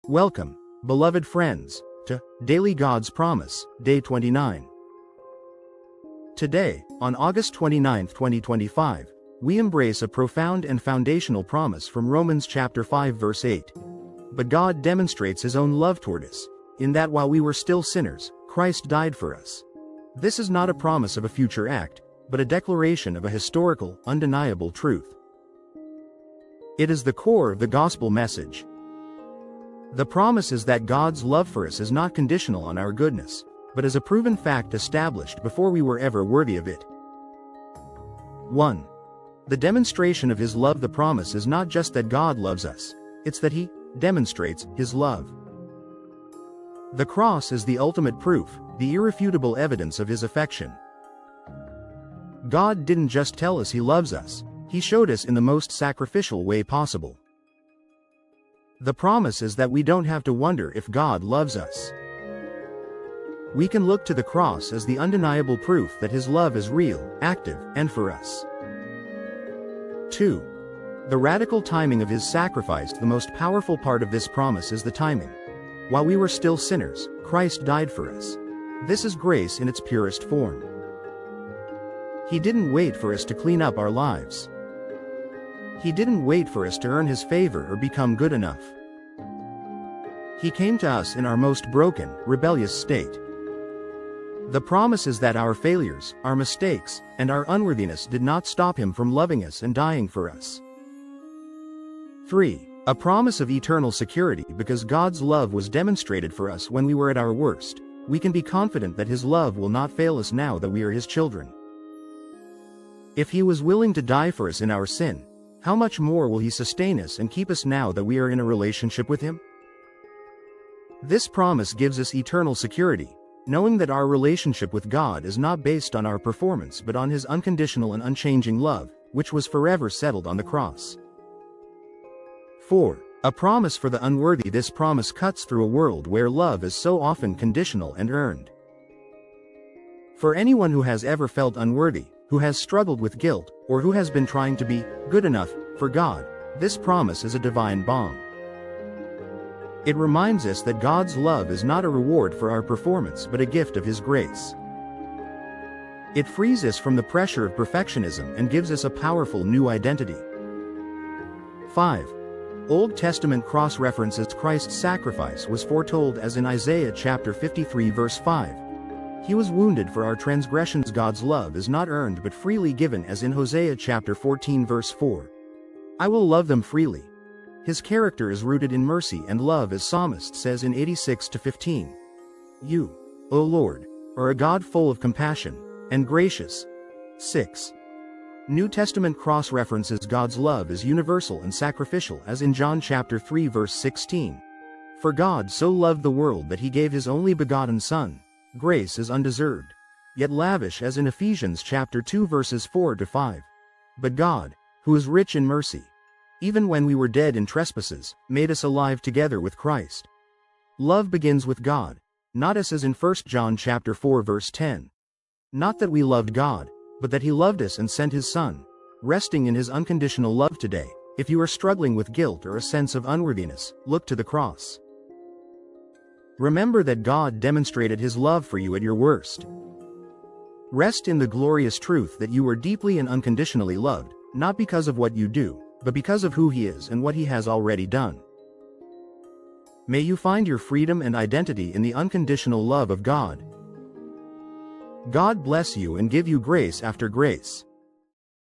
Welcome, beloved friends, to Daily God's Promise, Day 29. Today, on August 29, 2025, we embrace a profound and foundational promise from Romans chapter 5 verse 8. But God demonstrates His own love toward us, in that while we were still sinners, Christ died for us. This is not a promise of a future act, but a declaration of a historical, undeniable truth. It is the core of the gospel message. The promise is that God's love for us is not conditional on our goodness, but is a proven fact established before we were ever worthy of it. 1. The demonstration of His love. The promise is not just that God loves us, it's that He demonstrates His love. The cross is the ultimate proof, the irrefutable evidence of His affection. God didn't just tell us He loves us, He showed us in the most sacrificial way possible. The promise is that we don't have to wonder if God loves us. We can look to the cross as the undeniable proof that His love is real, active, and for us. 2. The radical timing of His sacrifice. The most powerful part of this promise is the timing. While we were still sinners, Christ died for us. This is grace in its purest form. He didn't wait for us to clean up our lives. He didn't wait for us to earn His favor or become good enough. He came to us in our most broken, rebellious state. The promise is that our failures, our mistakes, and our unworthiness did not stop Him from loving us and dying for us. 3. A promise of eternal security. Because God's love was demonstrated for us when we were at our worst, we can be confident that His love will not fail us now that we are His children. If He was willing to die for us in our sin, how much more will He sustain us and keep us now that we are in a relationship with Him? This promise gives us eternal security, knowing that our relationship with God is not based on our performance but on His unconditional and unchanging love, which was forever settled on the cross. 4. A promise for the unworthy. This promise cuts through a world where love is so often conditional and earned. For anyone who has ever felt unworthy, who has struggled with guilt, or who has been trying to be good enough for God, this promise is a divine balm. It reminds us that God's love is not a reward for our performance but a gift of His grace. It frees us from the pressure of perfectionism and gives us a powerful new identity. 5. Old Testament cross-references. Christ's sacrifice was foretold as in Isaiah chapter 53 verse 5. He was wounded for our transgressions. God's love is not earned but freely given as in Hosea chapter 14 verse 4. I will love them freely. His character is rooted in mercy and love, as Psalmist says in 86-15. You, O Lord, are a God full of compassion and gracious. 6. New Testament cross-references. God's love is universal and sacrificial as in John chapter 3 verse 16. For God so loved the world that He gave His only begotten Son. Grace is undeserved, yet lavish as in Ephesians chapter 2 verses 4-5. But God, who is rich in mercy, even when we were dead in trespasses, made us alive together with Christ. Love begins with God, not us, as in 1 John chapter 4 verse 10. Not that we loved God, but that He loved us and sent His Son. Resting in His unconditional love today, if you are struggling with guilt or a sense of unworthiness, look to the cross. Remember that God demonstrated His love for you at your worst. Rest in the glorious truth that you are deeply and unconditionally loved, not because of what you do, but because of who He is and what He has already done. May you find your freedom and identity in the unconditional love of God. God bless you and give you grace after grace.